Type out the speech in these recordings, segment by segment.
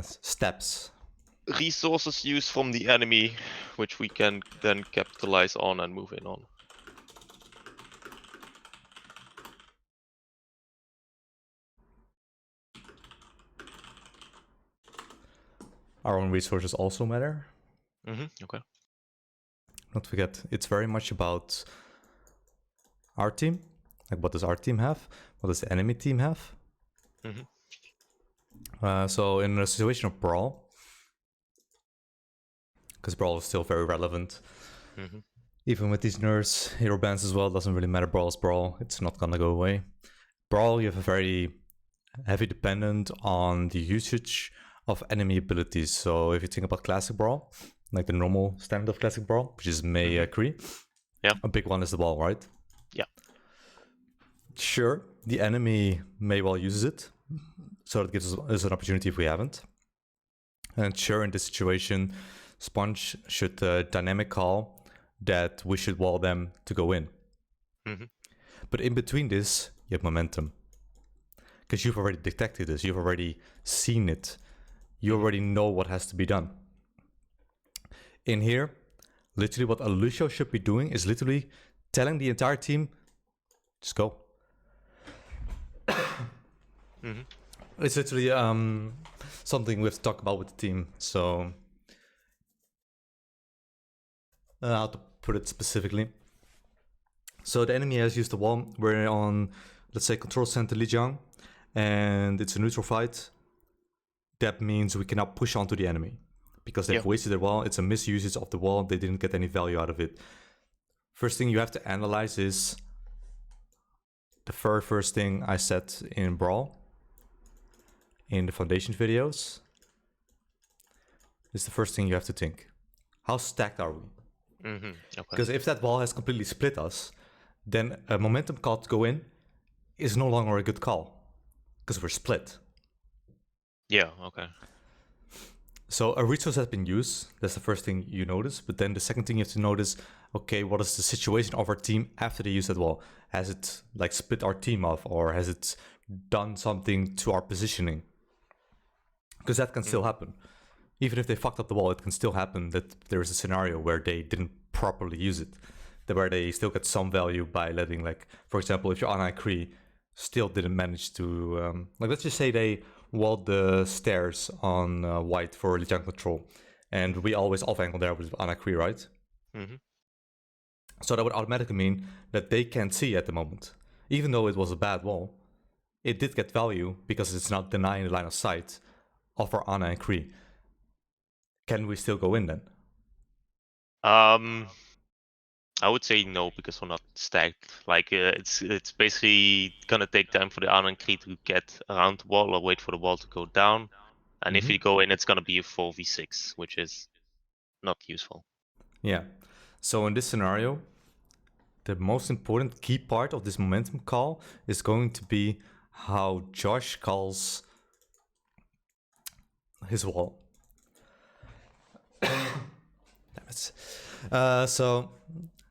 steps. Resources used from the enemy, which we can then capitalize on and move in on. Our own resources also matter. Okay. Don't forget, it's very much about our team. Like, what does our team have? What does the enemy team have? So in a situation of Brawl, because Brawl is still very relevant, even with these nerfs, hero bans as well, doesn't really matter. Brawl is Brawl. It's not gonna go away. Brawl, you have a very heavy dependent on the usage of enemy abilities. So if you think about Classic Brawl, like the normal standard of Classic Brawl, which is Mei Kree, a big one is the wall, right? Yeah. Sure, the enemy may well use it, so it gives us an opportunity if we haven't. And sure, in this situation, Sponge should dynamic call that we should wall them to go in. But in between this, you have momentum. Because you've already detected this, you've already seen it. You already know what has to be done. In here, literally what Lucio should be doing is literally telling the entire team, just go. It's literally something we have to talk about with the team. So, how to put it specifically. So the enemy has used the wall. We're on, let's say, control center Lijiang, and it's a neutral fight. That means we cannot push onto the enemy because they've wasted their wall. It's a misusage of the wall. They didn't get any value out of it. First thing you have to analyze is the very first thing I said in Brawl, in the foundation videos, is the first thing you have to think. How stacked are we? Because if that wall has completely split us, then a momentum call to go in is no longer a good call because we're split. Yeah, okay. So a resource has been used. That's the first thing you notice. But then the second thing you have to notice, okay, what is the situation of our team after they use that wall? Has it like split our team off, or has it done something to our positioning? Because that can still happen. Even if they fucked up the wall, it can still happen that there is a scenario where they didn't properly use it, where they still get some value by letting, like, for example, if your Anai Kree still didn't manage to, like, let's just say they walled the stairs on white for Lijiang control, and we always off angle there with Anai Kree, right? So that would automatically mean that they can't see at the moment. Even though it was a bad wall, it did get value because it's not denying the line of sight of our Anna and Kree. Can we still go in then? I would say no, because we're not stacked. Like it's basically gonna take time for the Arnon Kree to get around the wall or wait for the wall to go down. And if you go in, it's gonna be a 4v6, which is not useful. Yeah. So in this scenario, the most important key part of this momentum call is going to be how Josh calls his wall. Damn it. So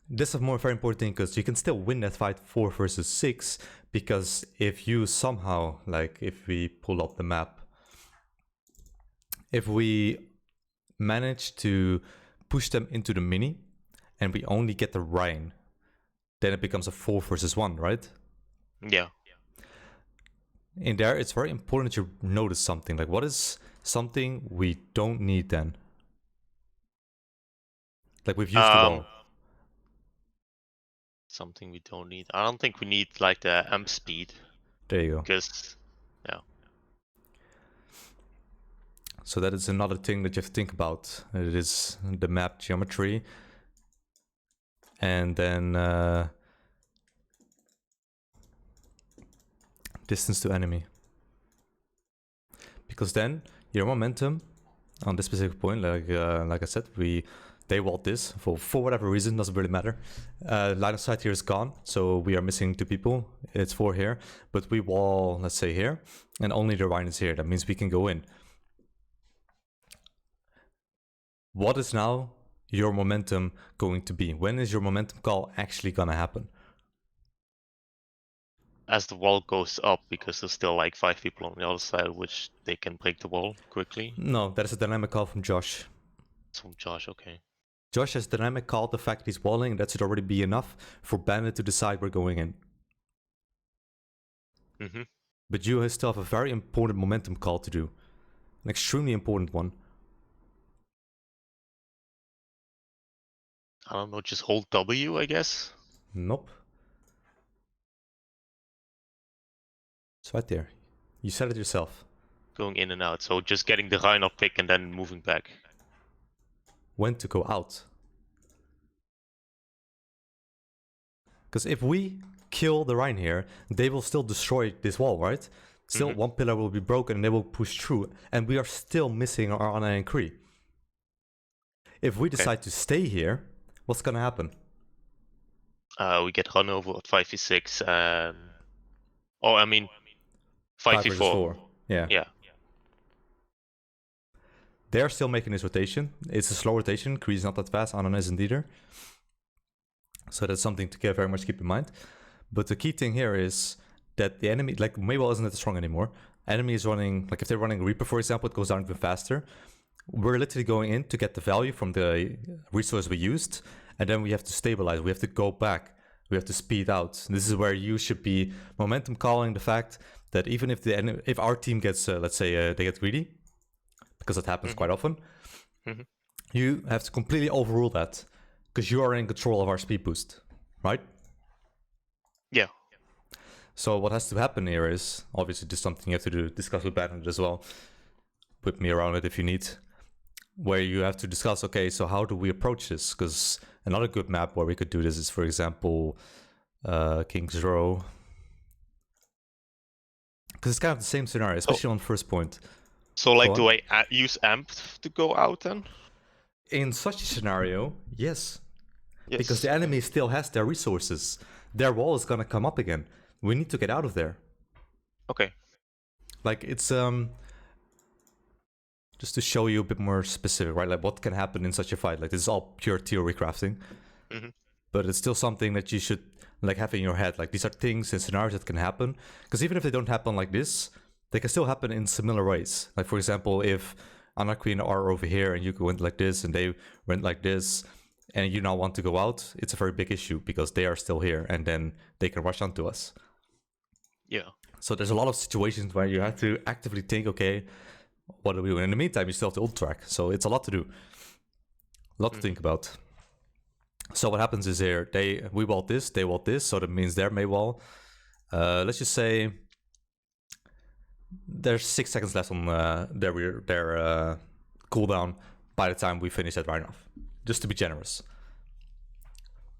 this is more very important thing, because you can still win that fight 4 versus 6, because if you somehow, like, if we pull up the map, if we manage to push them into the mini and we only get the Ryan, then it becomes a 4 versus 1, right? Yeah. In there, it's very important to notice something. Like, what is something we don't need then? Like, we've used the wall. Something we don't need. I don't think we need like the amp speed. There you go. Because, yeah. So that is another thing that you have to think about. It is the map geometry. And then distance to enemy. Because then your momentum on this specific point, like I said, they walled this for whatever reason, doesn't really matter. Line of sight here is gone, so we are missing 2 people. It's 4 here, but we wall, let's say, here, and only the Rhine is here. That means we can go in. What is now your momentum going to be? When is your momentum call actually gonna happen? as the wall goes up, because there's still like 5 people on the other side, which they can break the wall quickly. No, that is a dynamic call from Josh. It's from Josh, okay. Josh has dynamic called the fact he's walling, and that should already be enough for Bandit to decide we're going in. Mm-hmm. But you still have a very important momentum call to do. An extremely important one. I don't know, just hold W, I guess? Nope. It's right there. You said it yourself. Going in and out, so just getting the Rhino pick and then moving back. When to go out. Because if we kill the Rhine here, they will still destroy this wall, right? Still, one pillar will be broken and they will push through. And we are still missing our Anna and Kree. If we decide to stay here, what's gonna happen? We get run over at 5v6. Oh, I mean, 5v4. Yeah. Yeah. They're still making this rotation. It's a slow rotation. Kree is not that fast. Anna isn't either. So that's something to very much keep in mind. But the key thing here is that the enemy, like Maywell isn't that strong anymore. Enemy is running, like if they're running Reaper, for example, it goes down even faster. We're literally going in to get the value from the resource we used, and then we have to stabilize. We have to go back. We have to speed out. And this is where you should be momentum calling the fact that even if if our team gets, let's say, they get greedy, because that happens quite often, you have to completely overrule that, because you are in control of our speed boost, right? Yeah. So what has to happen here is, obviously this is something you have to discuss with Bandit as well. Whip me around it if you need. Where you have to discuss, okay, so how do we approach this? Because another good map where we could do this is, for example, King's Row. Because it's kind of the same scenario, especially on first point. So, like, do I use AMP to go out then? In such a scenario, yes. Yes. Because the enemy still has their resources. Their wall is gonna come up again. We need to get out of there. Okay. Like, it's just to show you a bit more specific, right? Like, what can happen in such a fight? Like, this is all pure theory crafting. But it's still something that you should, like, have in your head. Like, these are things and scenarios that can happen. Because even if they don't happen like this, they can still happen in similar ways. Like, for example, if Anna Queen are over here and you went like this and they went like this, and you now want to go out, it's a very big issue because they are still here and then they can rush onto us. Yeah. So there's a lot of situations where you have to actively think, okay, what do we do? In the meantime, you still have to ult track. So it's a lot to do. A lot to think about. So what happens is here, we wall this, they wall this, so that means their May wall. Let's just say there's 6 seconds left on their cooldown by the time we finish that right off. Just to be generous.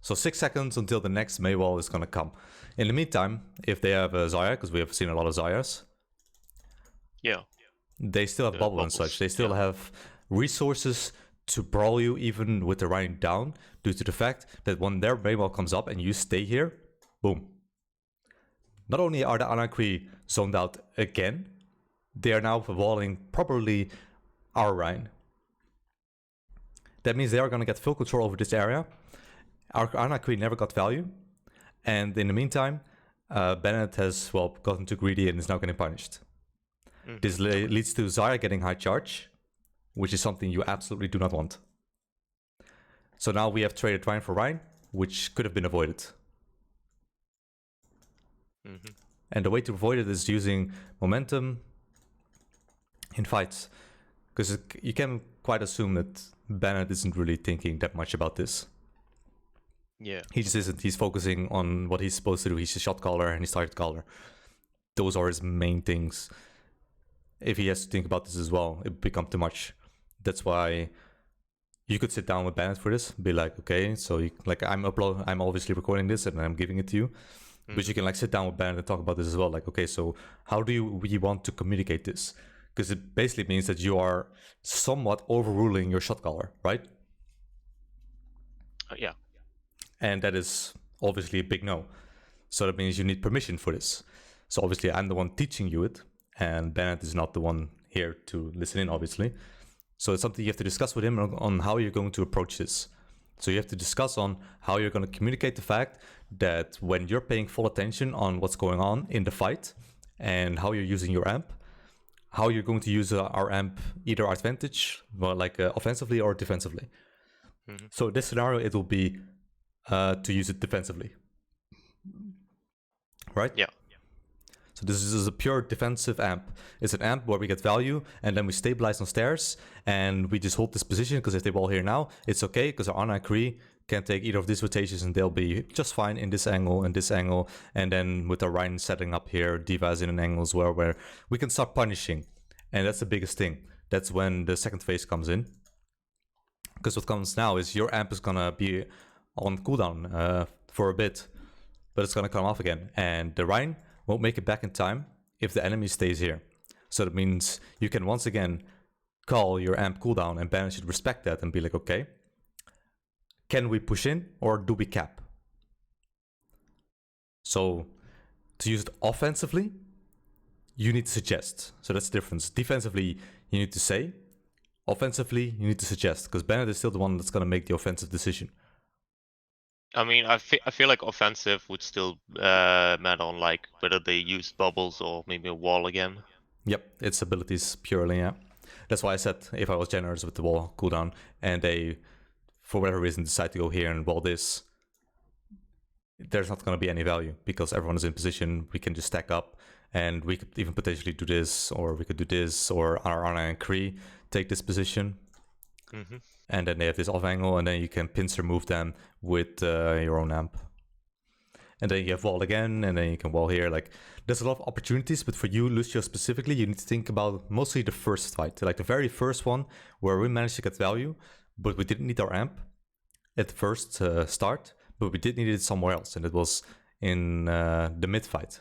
So 6 seconds until the next May wall is gonna come. In the meantime, if they have a Zarya, because we have seen a lot of Zaryas, yeah, they still have bubble and such. They still have resources to brawl you even with the Rhine down, due to the fact that when their May wall comes up and you stay here, boom. Not only are the Anarchy zoned out again, they are now walling probably our Rhine. That means they are going to get full control over this area. Our Anarchy never got value. And in the meantime, Bennett has, well, gotten too greedy and is now getting punished. This leads to Zarya getting high charge, which is something you absolutely do not want. So now we have traded Rhine for Rhine, which could have been avoided. And the way to avoid it is using momentum in fights. Because you can quite assume that Bennett isn't really thinking that much about this. Yeah. He just isn't. He's focusing on what he's supposed to do. He's a shot caller and he's target caller. Those are his main things. If he has to think about this as well, it becomes too much. That's why you could sit down with Bennett for this, be like, okay, so I'm obviously recording this and I'm giving it to you. But you can like sit down with Bennett and talk about this as well. Like, okay, so how do we want to communicate this? Because it basically means that you are somewhat overruling your shot caller, right? Yeah. And that is obviously a big no. So that means you need permission for this. So obviously I'm the one teaching you it, and Bennett is not the one here to listen in, obviously. So it's something you have to discuss with him on how you're going to approach this. So you have to discuss on how you're going to communicate the fact that when you're paying full attention on what's going on in the fight and how you're using your amp, how you're going to use our amp either advantage, well, like offensively or defensively. So in this scenario, it will be to use it defensively, right? Yeah. So this is a pure defensive amp. It's an amp where we get value and then we stabilize on stairs and we just hold this position because if they wall here now, it's okay because our Ana Kree can take either of these rotations and they'll be just fine in this angle and this angle. And then with our Rhine setting up here, Diva is in an angle as well where we can start punishing. And that's the biggest thing. That's when the second phase comes in. Because what comes now is your amp is gonna be on cooldown for a bit, but it's gonna come off again. And the Rhine won't make it back in time if the enemy stays here. So that means you can once again call your amp cooldown and Banner should respect that and be like, okay, can we push in or do we cap? So to use it offensively, you need to suggest. So that's the difference. Defensively, you need to say. Offensively, you need to suggest because Bennett is still the one that's going to make the offensive decision. I mean, I feel like offensive would still matter on like whether they use bubbles or maybe a wall again. Yep, it's abilities purely, yeah. That's why I said if I was generous with the wall cooldown and they, for whatever reason, decide to go here and wall this, there's not going to be any value because everyone is in position. We can just stack up and we could even potentially do this, or we could do this, or our Arna and Kree take this position. And then they have this off angle, and then you can pincer move them with your own amp. And then you have wall again, and then you can wall here. Like, there's a lot of opportunities, but for you, Lucio specifically, you need to think about mostly the first fight, like the very first one where we managed to get value, but we didn't need our amp at the first start, but we did need it somewhere else, and it was in the mid fight.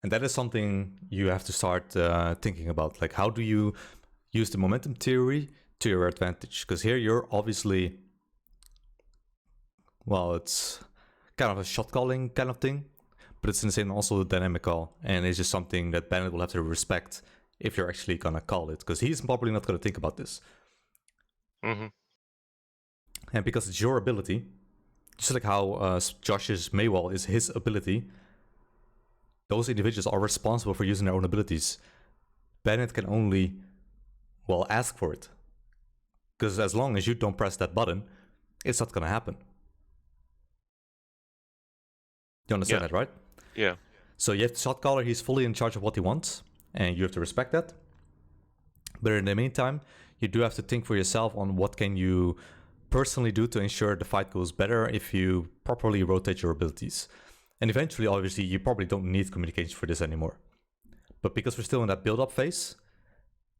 And that is something you have to start thinking about. Like, how do you use the momentum theory to your advantage? Because here you're obviously, well, it's kind of a shot calling kind of thing, but it's in the same also a dynamic call. And it's just something that Bennett will have to respect if you're actually going to call it, because he's probably not going to think about this. And because it's your ability, just like how Josh's Maywall is his ability, those individuals are responsible for using their own abilities. Bennett can only, well, ask for it. Because as long as you don't press that button, it's not going to happen. You understand that, right? Yeah. So you have the shot caller, he's fully in charge of what he wants, and you have to respect that. But in the meantime, you do have to think for yourself on what can you personally do to ensure the fight goes better if you properly rotate your abilities. And eventually, obviously, you probably don't need communication for this anymore. But because we're still in that build-up phase,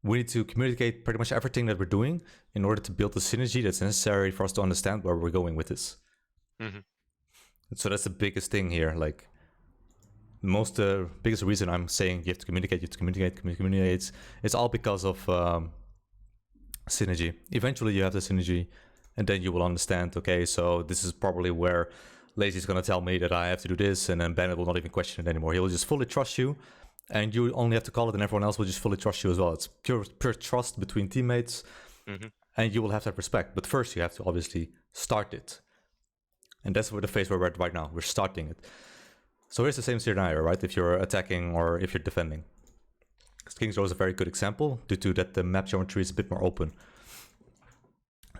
we need to communicate pretty much everything that we're doing in order to build the synergy that's necessary for us to understand where we're going with this. So that's the biggest thing here. Like, biggest reason I'm saying you have to communicate, it's all because of synergy. Eventually, you have the synergy, and then you will understand, okay, so this is probably where Lazy's going to tell me that I have to do this, and then Bennett will not even question it anymore. He'll just fully trust you, and you only have to call it, and everyone else will just fully trust you as well. It's pure trust between teammates, and you will have that respect. But first, you have to obviously start it. And that's where the phase we're at right now. We're starting it. So here's the same scenario, right? If you're attacking or if you're defending. King's Row is a very good example, due to that the map geometry is a bit more open.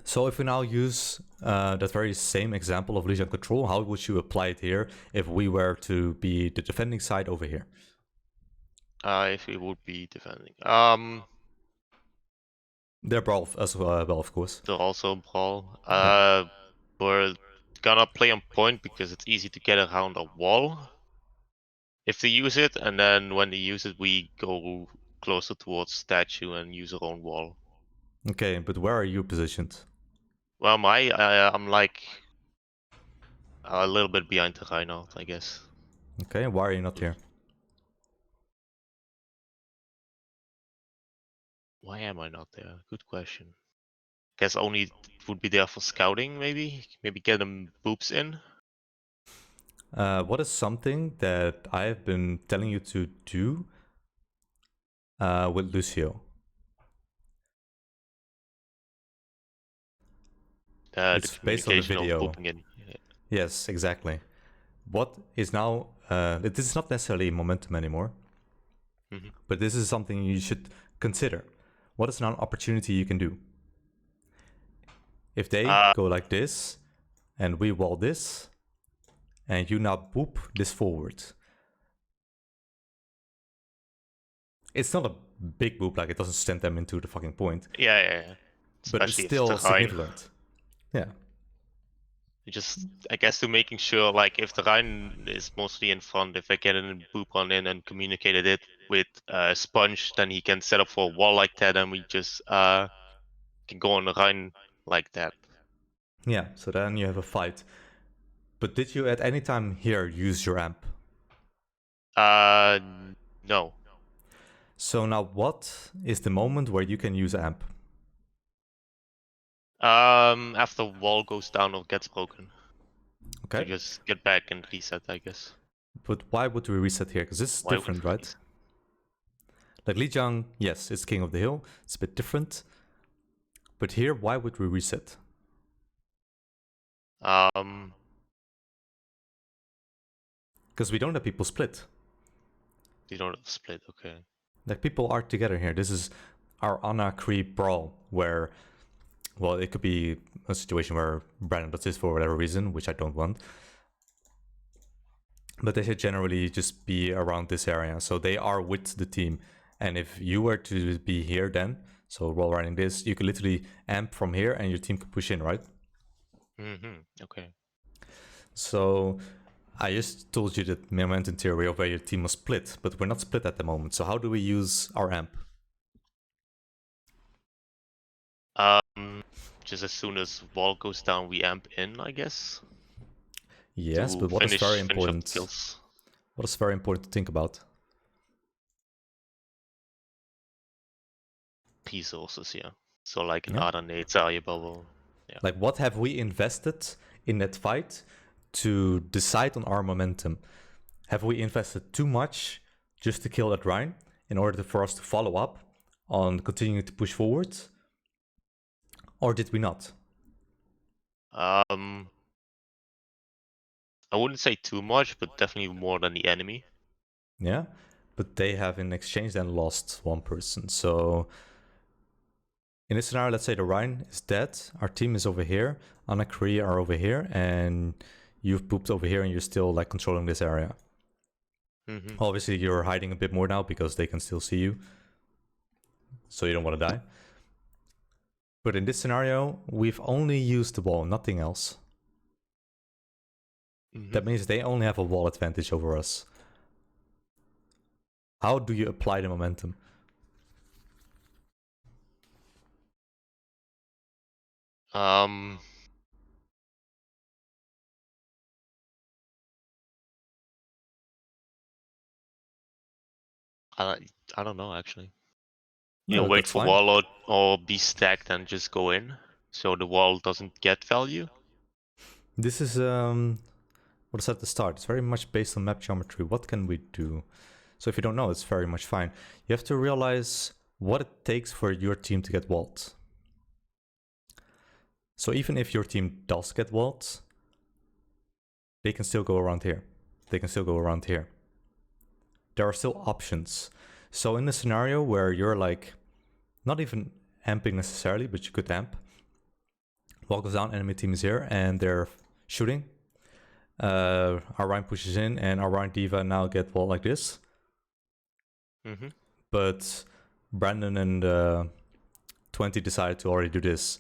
So if we now use that very same example of Legion Control, how would you apply it here if we were to be the defending side over here? If we would be defending. They're brawl as well, of course. They're also brawl. We're gonna play on point because it's easy to get around a wall if they use it, and then when they use it, we go closer towards statue and use our own wall. Okay, but where are you positioned? Well, I'm like a little bit behind the Reinhardt, I guess. Okay, why are you not here? Why am I not there? Good question. Guess only would be there for scouting, maybe? Maybe get them boobs in? What is something that I have been telling you to do with Lucio? It's the based on the communication of video. pooping in. Yes, exactly. What is now, this is not necessarily momentum anymore, but this is something you should consider. What is now an opportunity you can do? If they go like this, and we wall this, and you now boop this forward. It's not a big boop, like it doesn't send them into the fucking point. Yeah. But it's Especially if still the Rhine. significant. Yeah. Just, I guess, to making sure, like, if the Rhine is mostly in front, if I get a boop on in and communicated it with Sponge, then he can set up for a wall like that, and we just can go on the Rhine like that. Yeah, so then you have a fight. But did you at any time here use your amp? No. So now what is the moment where you can use amp? After wall goes down or gets broken. Okay. To just get back and reset, I guess. But why would we reset here? Because this is different, right? Reset? Like Lijiang, yes, it's king of the hill. It's a bit different. But here, why would we reset? Because we don't have people split. You don't have split, okay. Like people are together here. This is our Anna Cree brawl, where, well, it could be a situation where Brandon does this for whatever reason, which I don't want. But they should generally just be around this area. So they are with the team. And if you were to be here then, so while running this, you could literally amp from here and your team could push in, right? Okay. So I just told you the momentum theory of where your team was split, but we're not split at the moment. So how do we use our amp? Just as soon as wall goes down, we amp in, I guess. Yes, but what is very important? Kills. What is very important to think about? Resources, yeah. So like an Ardanate, Zarya bubble. Yeah. Like what have we invested in that fight to decide on our momentum? Have we invested too much just to kill that Rhine in order for us to follow up on continuing to push forward? Or did we not? I wouldn't say too much, but definitely more than the enemy. Yeah, but they have in exchange then lost one person. So in this scenario, let's say the Rhine is dead, our team is over here, Anna Korea are over here, and you've pooped over here and you're still like controlling this area. Obviously you're hiding a bit more now because they can still see you, so you don't want to die. But in this scenario, we've only used the wall, nothing else. That means they only have a wall advantage over us. How do you apply the momentum? I don't know, actually. No, Wait that's for fine. wall or be stacked and just go in, so the wall doesn't get value. This is what is at the start. It's very much based on map geometry. What can we do? So if you don't know, it's very much fine. You have to realize what it takes for your team to get walled. So even if your team does get walled, they can still go around here. They can still go around here. There are still options. So in a scenario where you're like, not even amping necessarily, but you could amp. Wall goes down, enemy team is here, and they're shooting. Our Rhine pushes in, and our Rhine Diva now get walled like this. But Brandon and 20 decided to already do this.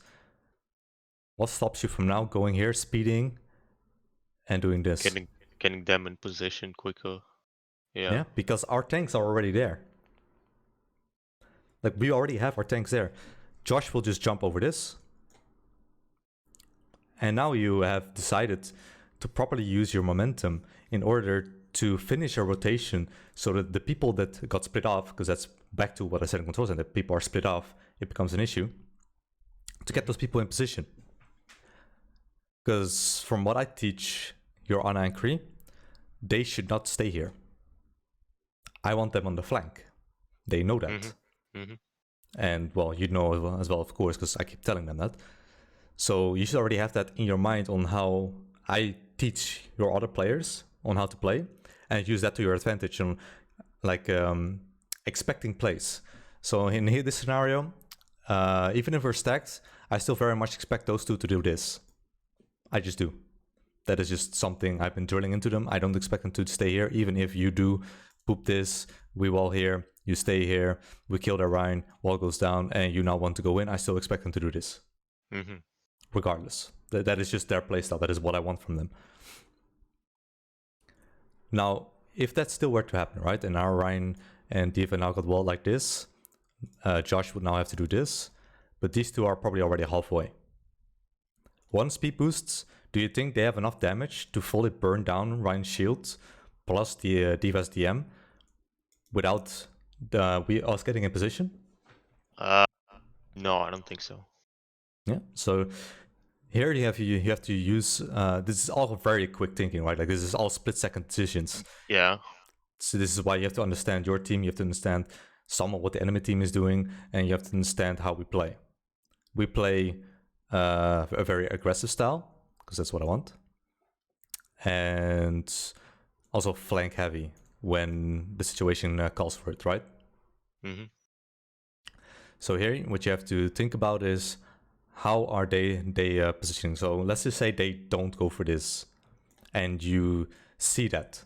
What stops you from now going here, speeding, and doing this? Getting them in position quicker. Yeah, because our tanks are already there. Like, we already have our tanks there. Josh will just jump over this. And now you have decided to properly use your momentum in order to finish a rotation so that the people that got split off, because that's back to what I said in control center, people are split off, it becomes an issue, to get those people in position. Because from what I teach your Anna and Kree, they should not stay here. I want them on the flank. They know that. And well, you know as well, of course, because I keep telling them that. So you should already have that in your mind on how I teach your other players on how to play, and use that to your advantage on like expecting plays. So in here, this scenario, even if we're stacked, I still very much expect those two to do this. I just do. That is just something I've been drilling into them. I don't expect them to stay here, even if you do poop this, we wall here, you stay here, we kill their Rhine, wall goes down, and you now want to go in. I still expect them to do this. Regardless. That is just their playstyle. That is what I want from them. Now, if that still were to happen, right, and our Rhine and Diva now got walled like this, Josh would now have to do this, but these two are probably already halfway. One speed boosts, do you think they have enough damage to fully burn down Rhine's shield plus the Diva's DM without us getting in position? No, I don't think so. Yeah, so here you have to use, this is all very quick thinking, right? Like this is all split second decisions. Yeah. So this is why you have to understand your team, you have to understand some of what the enemy team is doing, and you have to understand how we play. We play a very aggressive style, because that's what I want. And also flank heavy when the situation calls for it, right? So here, what you have to think about is how are they positioning. So let's just say they don't go for this, and you see that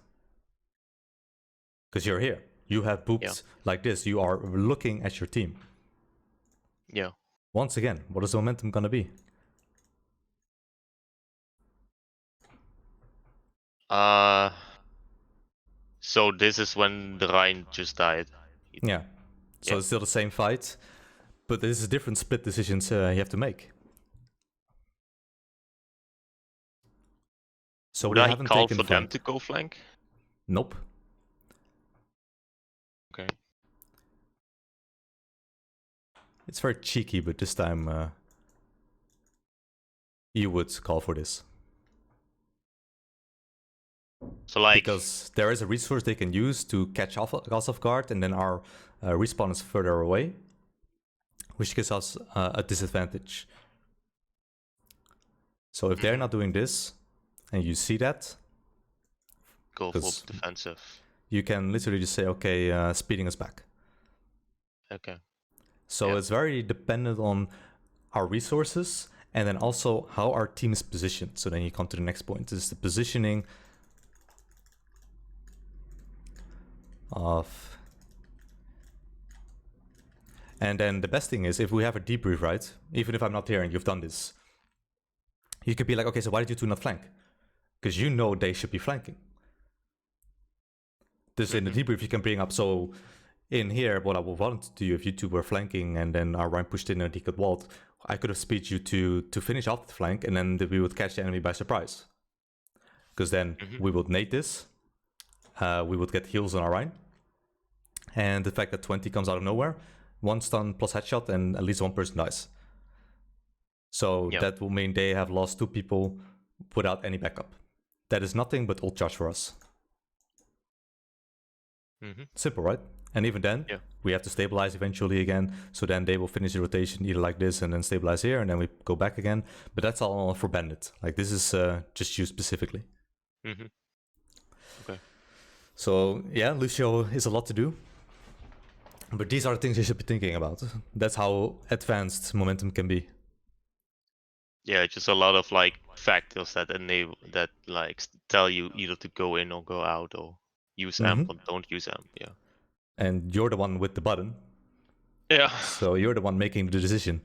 because you're here. You have booped like this. You are looking at your team. Yeah. Once again, what is the momentum gonna be? So this is when the Rhine just died. Yeah. So it's still the same fight, but this is different split decisions you have to make. So would we I haven't call taken for the them flank. to go flank? Nope. Okay. It's very cheeky, but this time you would call for this. So like, because there is a resource they can use to catch us off guard, and then our respawn is further away, which gives us a disadvantage. So if they're not doing this, and you see that, go full defensive. You can literally just say, okay, speeding us back. Okay. So it's very dependent on our resources, and then also how our team is positioned. So then you come to the next point. This is the positioning of... And then the best thing is, if we have a debrief, right? Even if I'm not here and you've done this, you could be like, okay, so why did you two not flank? Because you know they should be flanking. This in the debrief you can bring up. So in here, what I would want to do if you two were flanking and then our Rhine pushed in and he got walled, I could have speed you to finish off the flank, and then we would catch the enemy by surprise. Because then we would nade this, we would get heals on our Rhine, and the fact that 20 comes out of nowhere, one stun plus headshot, and at least one person dies. So that will mean they have lost 2 people without any backup. That is nothing but ult charge for us. Simple, right? And even then, we have to stabilize eventually again. So then they will finish the rotation either like this and then stabilize here, and then we go back again. But that's all for Bandit. Like this is just used specifically. Okay. So yeah, Lucio is a lot to do. But these are the things you should be thinking about. That's how advanced momentum can be. Yeah, just a lot of like factors that enable that like tell you either to go in or go out, or use amp or don't use amp. Yeah. And you're the one with the button. Yeah. So you're the one making the decision.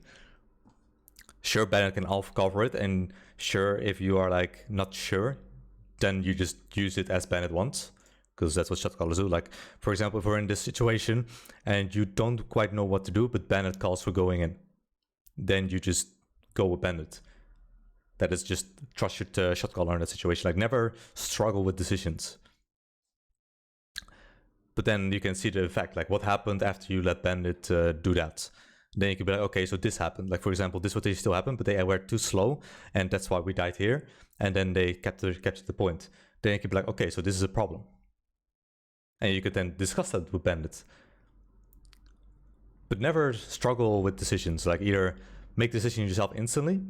Sure, Bandit can alpha cover it, and sure, if you are like not sure, then you just use it as Bandit wants, because that's what shot callers do. Like, for example, if we're in this situation and you don't quite know what to do, but Bandit calls for going in, then you just go with Bandit. That is just trust your shot caller in that situation. Like, never struggle with decisions. But then you can see the effect, like what happened after you let Bandit do that. Then you can be like, okay, so this happened. Like, for example, this rotation still happened, but they were too slow, and that's why we died here. And then they captured the point. Then you can be like, okay, so this is a problem. And you could then discuss that with Bandit. But never struggle with decisions. Like, either make decisions yourself instantly,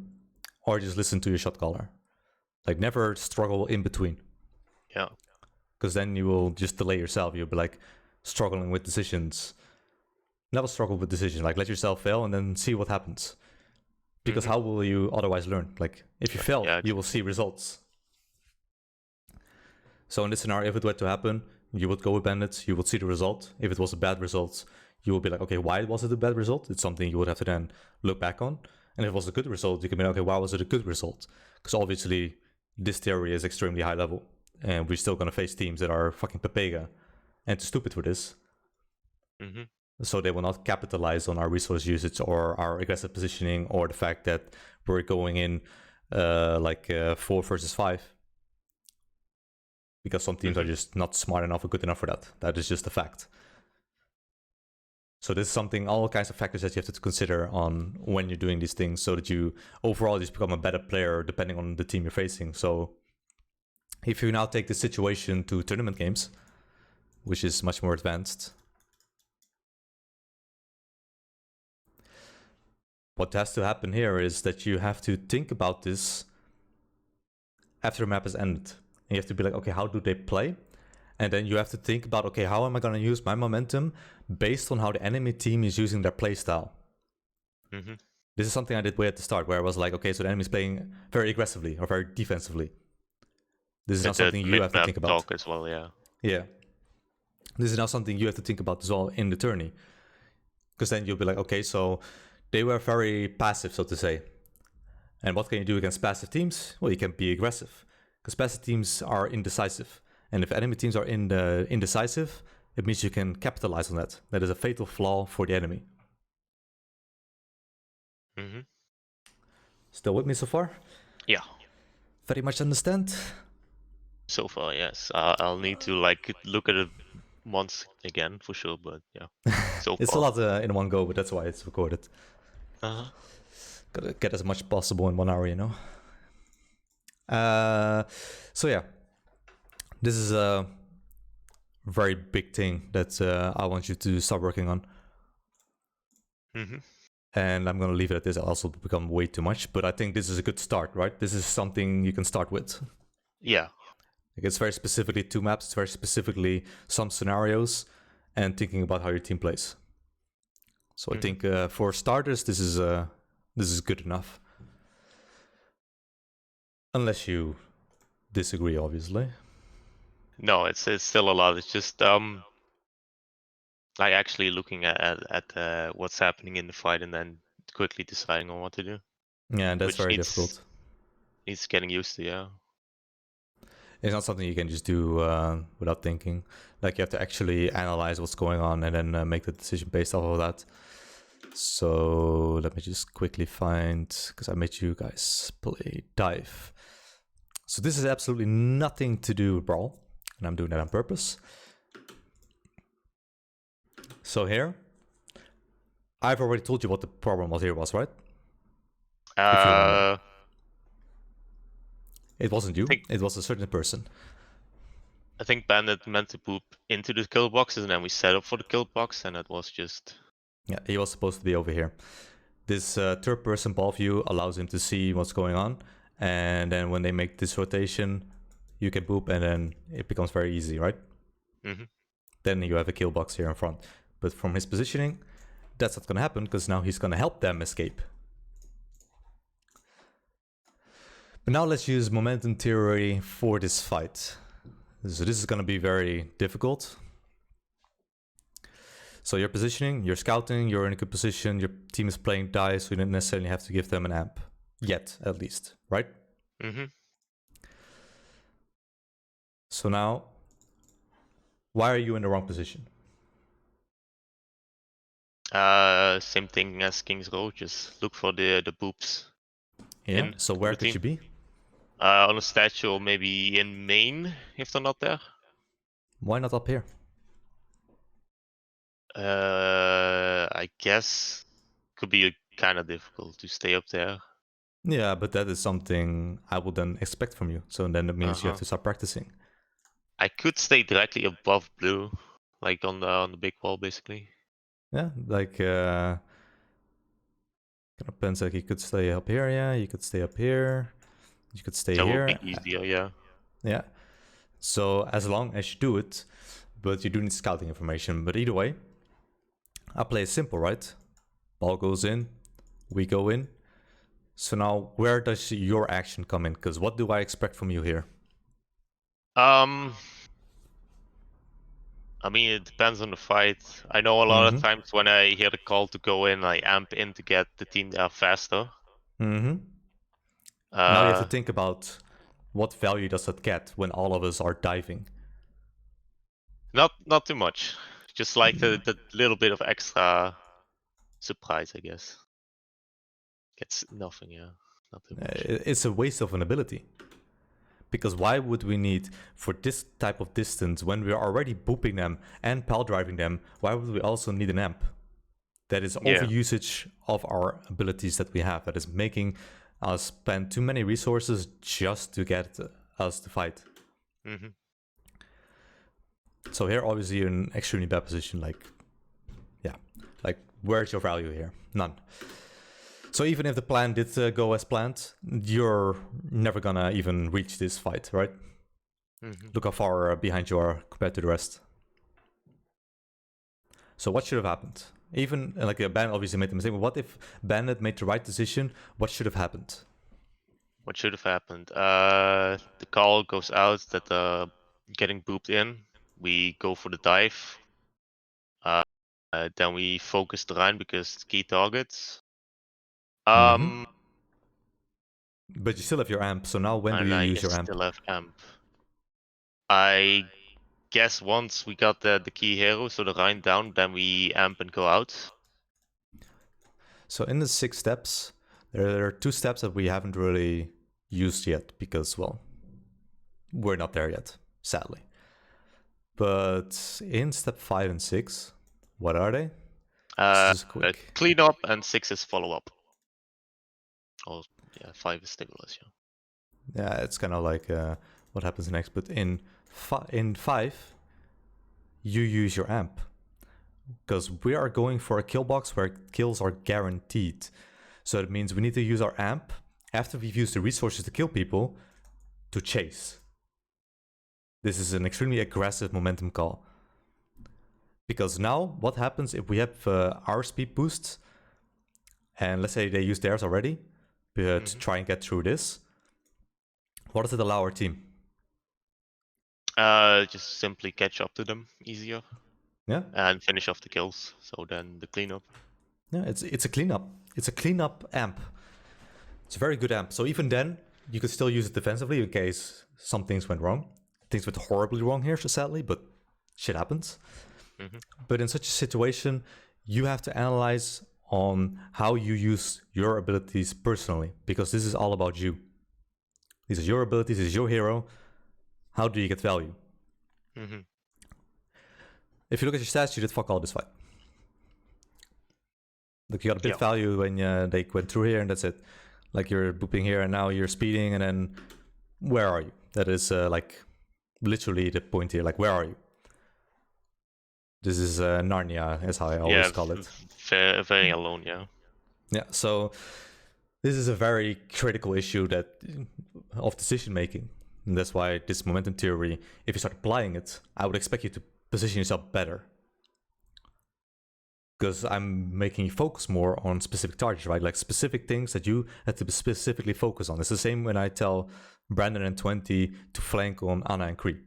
or just listen to your shot caller. Like never struggle in between. Yeah. Because then you will just delay yourself. You'll be like struggling with decisions. Never struggle with decisions. Like let yourself fail and then see what happens. Because how will you otherwise learn? Like if you fail, you will see results. So in this scenario, if it were to happen, you would go with bandits, you would see the result. If it was a bad result, you would be like, okay, why was it a bad result? It's something you would have to then look back on. And if it was a good result, you can be like, okay, why was it a good result? Because obviously this theory is extremely high level. And we're still going to face teams that are fucking papega and too stupid for this. So they will not capitalize on our resource usage or our aggressive positioning or the fact that we're going in 4 versus 5. Because some teams are just not smart enough or good enough for that. That is just a fact. So this is something, all kinds of factors that you have to consider on when you're doing these things so that you overall just become a better player depending on the team you're facing. So if you now take the situation to tournament games, which is much more advanced, what has to happen here is that you have to think about this after the map has ended. And you have to be like, okay, how do they play? And then you have to think about, okay, how am I going to use my momentum based on how the enemy team is using their playstyle? This is something I did way at the start, where I was like, okay, so the enemy's playing very aggressively or very defensively. This is not something you have to think about. Talk as well, yeah. Yeah. This is now something you have to think about as well in the tourney. Because then you'll be like, okay, so they were very passive, so to say. And what can you do against passive teams? Well, you can be aggressive. Because passive teams are indecisive. And if enemy teams are indecisive, it means you can capitalize on that. That is a fatal flaw for the enemy. Still with me so far? Yeah. Very much understand? So far, yes. I'll need to look at it once again for sure, but yeah. So it's far. a lot in one go, but that's why it's recorded. Gotta get as much possible in 1 hour, you know? So yeah. This is a very big thing that I want you to start working on. And I'm going to leave it at this. I'll also become way too much, but I think this is a good start, right? This is something you can start with. Yeah. Like it's very specifically 2 maps. It's very specifically some scenarios and thinking about how your team plays. So I think for starters, this is good enough. Unless you disagree, obviously. No, it's still a lot. It's just like actually looking at what's happening in the fight and then quickly deciding on what to do. Yeah, that's very difficult. It's getting used to, yeah. It's not something you can just do without thinking. Like you have to actually analyze what's going on and then make the decision based off of that. So let me just quickly find, because I made you guys play Dive. So this is absolutely nothing to do with Brawl, and I'm doing that on purpose. So here, I've already told you what the problem was here was, right? If you remember. It wasn't you, it was a certain person. I think Bandit meant to poop into the kill boxes and then we set up for the kill box and it was just... Yeah, he was supposed to be over here. This third person ball view allows him to see what's going on. And then when they make this rotation, you can boop and then it becomes very easy, right? Then you have a kill box here in front. But from his positioning, that's not going to happen because now he's going to help them escape. But now let's use momentum theory for this fight. So this is going to be very difficult. So you're positioning, you're scouting, you're in a good position, your team is playing dice, so you don't necessarily have to give them an amp. Yet, at least, right? So now, why are you in the wrong position? Same thing as King's Row, just look for the boops. Yeah, so where could you be? On a statue or maybe in main, if they're not there. Why not up here? I guess could be kind of difficult to stay up there. Yeah, but that is something I would then expect from you. So then it means you have to start practicing. I could stay directly above blue, like on the big wall, basically. Yeah, like Depends, like you could stay up here, yeah, you could stay up here, you could stay That would here. be easier, yeah. Yeah. So as long as you do it, but you do need scouting information. But either way, I play it simple, right? Ball goes in, we go in. So now where does your action come in? Because what do I expect from you here? I mean, it depends on the fight. I know a lot of times when I hear the call to go in, I amp in to get the team there faster. Now you have to think about what value does that get when all of us are diving. Not too much. Just like the little bit of extra surprise, I guess. Gets nothing, yeah. Not too much. It's a waste of an ability. Because why would we need, for this type of distance, when we're already booping them and pal driving them, why would we also need an amp? That is overusage of our abilities that we have. That is making us spend too many resources just to get us to fight. So here, obviously, you're in an extremely bad position. Like, where's your value here? None. So even if the plan did go as planned, you're never gonna even reach this fight, right? Look how far behind you are compared to the rest. So what should have happened? Even like Bandit obviously made the mistake, but what if Bandit made the right decision? What should have happened? What should have happened? The call goes out that getting booped in. We go for the dive. Then we focus the Rhine because it's key targets. But you still have your amp, so now when do you use your amp? Still have amp. I guess once we got the key hero, so the Rhine down, then we amp and go out. So in the 6 steps, there are 2 steps that we haven't really used yet because, well, we're not there yet, sadly. But in step 5 and 6, what are they? Clean up and 6 is follow up. Oh, yeah, 5 is stabilize, yeah. Yeah, it's kind of like what happens next. But in 5, you use your amp. Because we are going for a kill box where kills are guaranteed. So it means we need to use our amp after we've used the resources to kill people to chase. This is an extremely aggressive momentum call. Because now, what happens if we have our speed boosts, and let's say they use theirs already to try and get through this? What does it allow our team? Just simply catch up to them easier. Yeah. And finish off the kills. So then the cleanup. Yeah, it's a cleanup. It's a cleanup amp. It's a very good amp. So even then, you could still use it defensively in case some things went wrong. Things went horribly wrong here, sadly, but shit happens. But in such a situation, you have to analyze on how you use your abilities personally, because this is all about you. These are your abilities, this is your hero. How do you get value? If you look at your stats, you did fuck all this fight. Like, you got a bit value when they went through here, and that's it. Like, you're booping here, and now you're speeding, and then where are you? That is like literally the point here. Like, where are you? This is Narnia, as I always call it. Very alone, yeah. Yeah, so this is a very critical issue of decision making. And that's why this momentum theory, if you start applying it, I would expect you to position yourself better. Because I'm making you focus more on specific targets, right? Like specific things that you have to specifically focus on. It's the same when I tell Brandon and 20 to flank on Anna and Kree.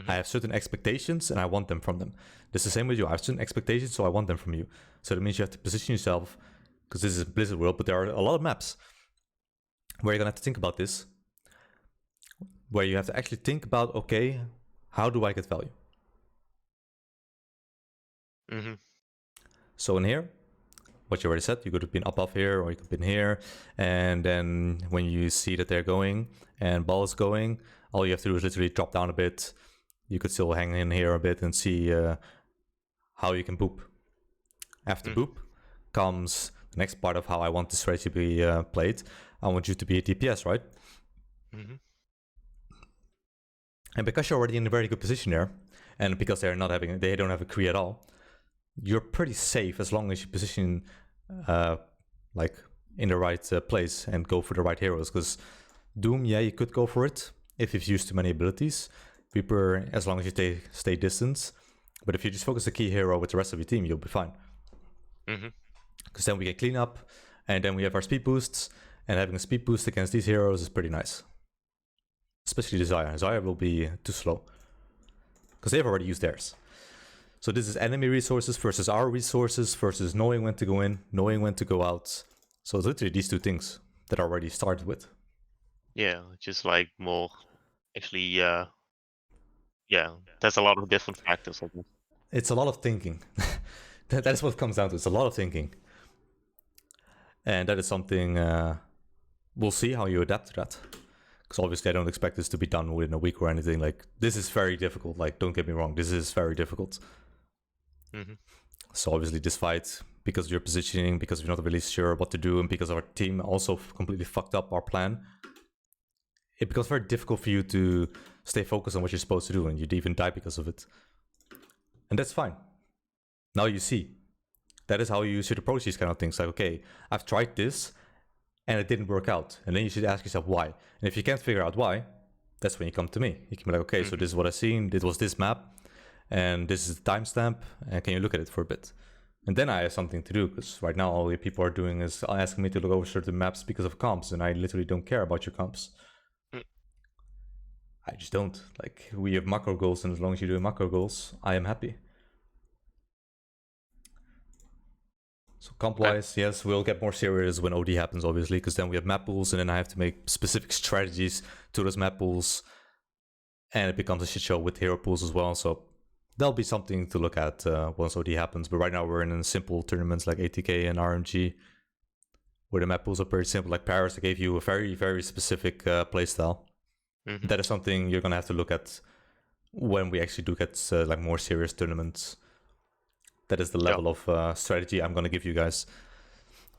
I have certain expectations and I want them from them. It's the same with you. I have certain expectations, so I want them from you. So that means you have to position yourself, because this is a Blizzard world, but there are a lot of maps where you're going to have to think about this, where you have to actually think about, okay, how do I get value? So in here, what you already said, you could have been up here, or you could have been here, and then when you see that they're going and ball is going, all you have to do is literally drop down a bit. You could still hang in here a bit and see how you can boop. After boop comes the next part of how I want this strategy to be played. I want you to be a DPS, right? And because you're already in a very good position there, and because they don't have a Kree at all, you're pretty safe as long as you position like in the right place and go for the right heroes. Because Doom, yeah, you could go for it if you've used too many abilities. Reaper, as long as you stay distance. But if you just focus the key hero with the rest of your team, you'll be fine. Because then we can clean up, and then we have our speed boosts, and having a speed boost against these heroes is pretty nice. Especially the Xayah. Xayah will be too slow, because they've already used theirs. So this is enemy resources versus our resources versus knowing when to go in, knowing when to go out. So it's literally these two things that are already started with. Yeah, just like more actually, yeah, there's a lot of different factors. I guess. It's a lot of thinking. That's what it comes down to. It's a lot of thinking. And that is something we'll see how you adapt to that. Because obviously I don't expect this to be done within a week or anything. Like, this is very difficult. Like, don't get me wrong. This is very difficult. So obviously this fight, because of your positioning, because you're not really sure what to do, and because our team also completely fucked up our plan, it becomes very difficult for you to stay focused on what you're supposed to do, and you'd even die because of it. And that's fine. Now you see. That is how you should approach these kind of things. Like, okay, I've tried this, and it didn't work out. And then you should ask yourself why. And if you can't figure out why, that's when you come to me. You can be like, okay, so this is what I've seen. This was this map. And this is the timestamp. And can you look at it for a bit? And then I have something to do. Because right now, all the people are doing is asking me to look over certain maps because of comps. And I literally don't care about your comps. I just don't. Like, we have macro goals. And as long as you do macro goals, I am happy. So comp-wise, yes, we'll get more serious when OD happens, obviously, because then we have map pools, and then I have to make specific strategies to those map pools, and it becomes a shit show with hero pools as well. So there'll be something to look at once OD happens. But right now we're in simple tournaments like ATK and RMG, where the map pools are pretty simple. Like Paris, I gave you a very, very specific playstyle. That is something you're gonna have to look at when we actually do get like more serious tournaments. That is the level of strategy I'm going to give you guys.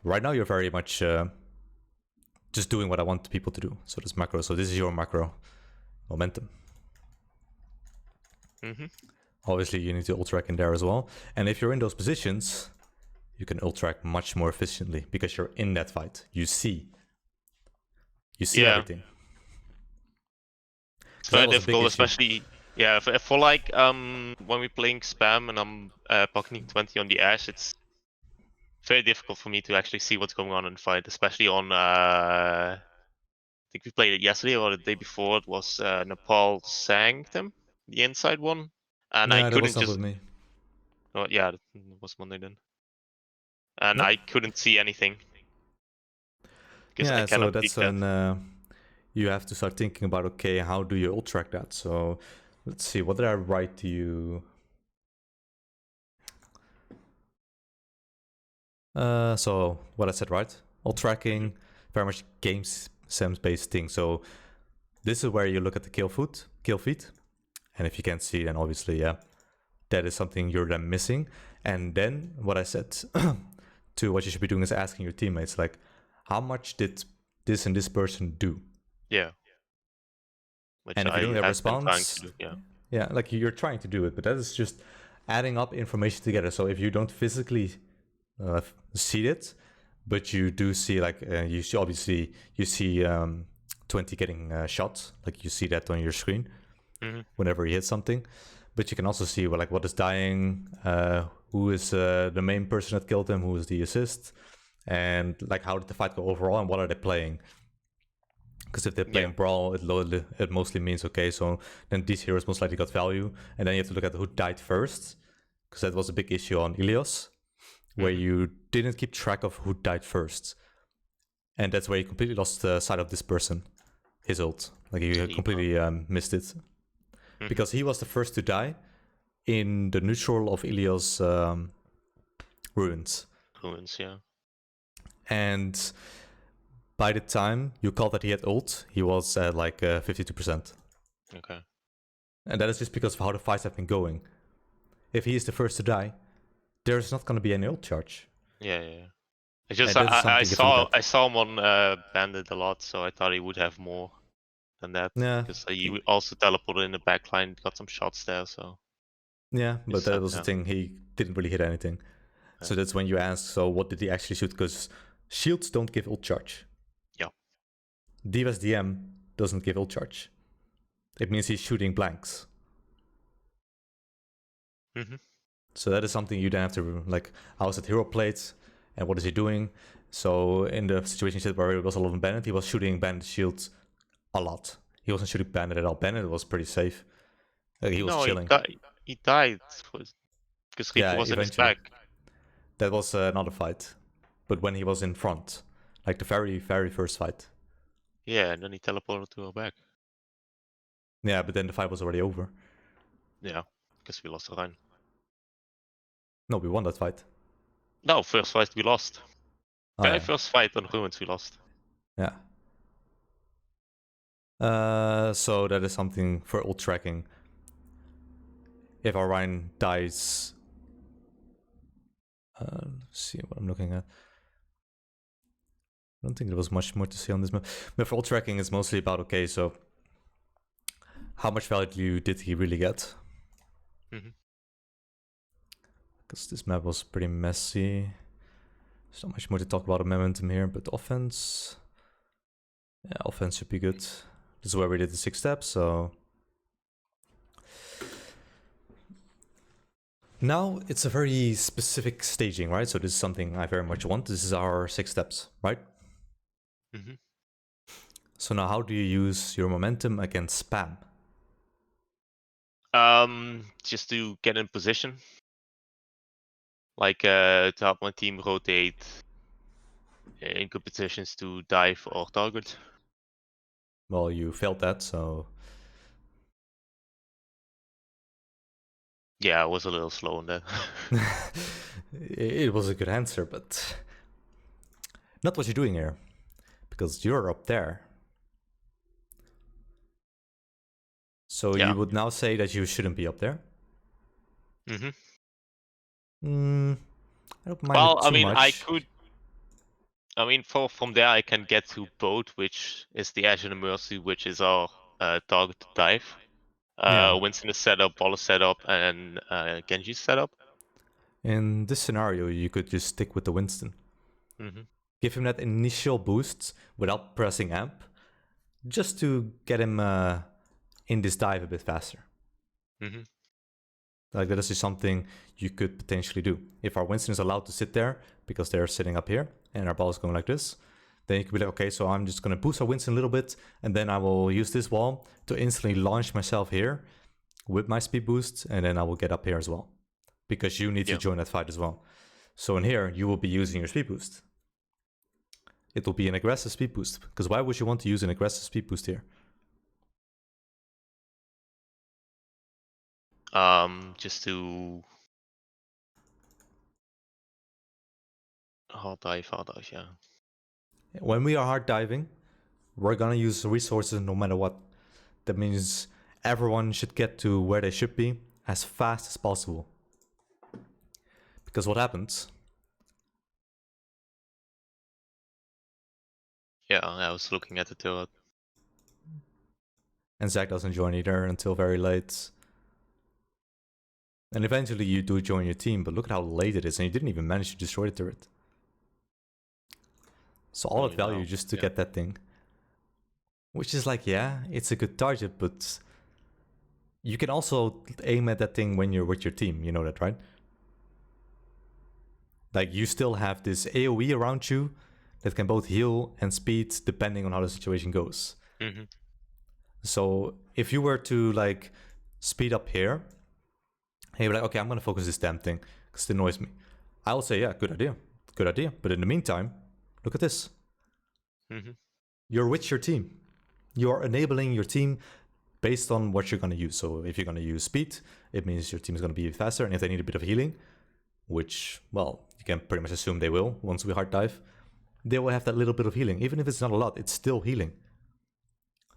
Right now, you're very much just doing what I want people to do. So this macro. So this is your macro momentum. Obviously, you need to ult track in there as well. And if you're in those positions, you can ult track much more efficiently because you're in that fight. You see everything. It's very difficult, especially... Yeah, for like when we're playing spam and I'm pocketing 20 on the Ash, it's very difficult for me to actually see what's going on in the fight, especially on I think we played it yesterday or the day before. It was Nepal Sanctum, the inside one, and I couldn't that was not with me. Oh yeah, it was Monday then, and I couldn't see anything. Yeah, so that's when you have to start thinking about, okay, how do you ult track that? So let's see, what did I write to you? So what I said, right? Ult tracking, very much game sense based thing. So this is where you look at the kill feed. And if you can't see, then obviously, yeah, that is something you're then missing. And then what I said to what you should be doing is asking your teammates, like, how much did this and this person do? Yeah. And if you don't have a response, yeah, like you're trying to do it, but that is just adding up information together. So if you don't physically see it, but you do see, like, you see 20 getting shot, like you see that on your screen whenever you hit something. But you can also see, well, like, what is dying, who is the main person that killed him, who is the assist, and like how did the fight go overall, and what are they playing. Because if they're playing Brawl, it mostly means, okay, so then these heroes most likely got value. And then you have to look at who died first. Because that was a big issue on Ilios, where you didn't keep track of who died first. And that's where you completely lost sight of this person, his ult. Like, you completely missed it. Because he was the first to die in the neutral of Ilios ruins. Yeah. And by the time you called that he had ult, he was at like 52%. Okay. And that is just because of how the fights have been going. If he is the first to die, there's not going to be any ult charge. Yeah. It's just I saw him on Bandit a lot, so I thought he would have more than that. Yeah. Because he also teleported in the backline, got some shots there, so... Yeah, but that was the thing, he didn't really hit anything. So that's when you ask, so what did he actually shoot? Because Shields don't give ult charge. Yeah. D.Va's DM doesn't give ult charge. It means he's shooting blanks. Mm-hmm. So that is something you then have to, like, how is that hero played and what is he doing? So in the situation where it was a lot of Bandit, he was shooting Bandit shields a lot. He wasn't shooting Bandit at all. Bandit was pretty safe. He was chilling. He died because Reaper was in his eventually. back. That was another fight. But when he was in front, like the very, very first fight. Yeah, and then he teleported to our back. Yeah, but then the fight was already over. Yeah, because we lost the Rhine. No, we won that fight. No, first fight we lost. Oh, First fight on Ruins we lost. Yeah. So that is something for ult tracking. If our Rhine dies... let's see what I'm looking at. I don't think there was much more to say on this map. But for ult tracking, it's mostly about, okay, so how much value did he really get? Mm-hmm. Because this map was pretty messy. There's not much more to talk about the momentum here, but offense... Yeah, offense should be good. This is where we did the 6 steps, so... Now it's a very specific staging, right? So this is something I very much want. This is our 6 steps, right? Mm-hmm. So now how do you use your momentum against spam? Just to get in position. Like to help my team rotate in good positions to dive or target. Well, you failed that, so... Yeah, I was a little slow on that. It was a good answer, but... Not what you're doing here. Because you're up there. So Yeah. you would now say that you shouldn't be up there? Mm-hmm. I don't mind it too much. From there I can get to boat, which is the Ashen and Mercy, which is our target to dive. Yeah. Winston is set up, Ball is set up, and Genji's set up. In this scenario, you could just stick with the Winston. Mm-hmm. Give him that initial boost without pressing amp, just to get him in this dive a bit faster. Mm-hmm. Like that is just something you could potentially do. If our Winston is allowed to sit there because they're sitting up here and our ball is going like this, then you could be like, okay, so I'm just going to boost our Winston a little bit and then I will use this wall to instantly launch myself here with my speed boost and then I will get up here as well. Because you need to join that fight as well. So in here, you will be using your speed boost. It will be an aggressive speed boost. Because why would you want to use an aggressive speed boost here? Just to hard dive, yeah. When we are hard diving, we're gonna use resources no matter what. That means everyone should get to where they should be as fast as possible. Because what happens? Yeah, I was looking at the turret. And Zach doesn't join either until very late. And eventually you do join your team, but look at how late it is, and you didn't even manage to destroy the turret. So all that value just to get that thing. Which is like, yeah, it's a good target, but you can also aim at that thing when you're with your team, you know that, right? Like, you still have this AoE around you that can both heal and speed depending on how the situation goes. Mm-hmm. So if you were to, like, speed up here, and you're like, okay, I'm going to focus this damn thing because it annoys me. I will say, yeah, good idea. Good idea. But in the meantime, look at this. Mm-hmm. You're with your team. You're enabling your team based on what you're going to use. So if you're going to use speed, it means your team is going to be faster. And if they need a bit of healing, which, well, you can pretty much assume they will once we hard dive, they will have that little bit of healing. Even if it's not a lot, it's still healing.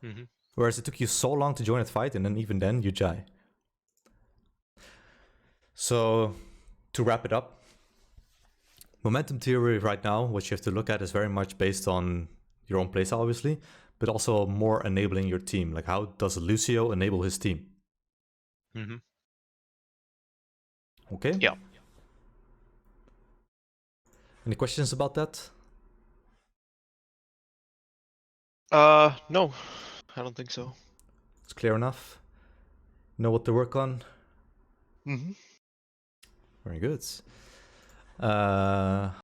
Mm-hmm. Whereas it took you so long to join that fight, and then even then you die. So to wrap it up, momentum theory right now, what you have to look at is very much based on your own playstyle, obviously, but also more enabling your team. Like, how does Lucio enable his team? Mm-hmm. Okay? Yeah. Any questions about that? No, I don't think so. It's clear enough. Know what to work on. Mm-hmm. Very good.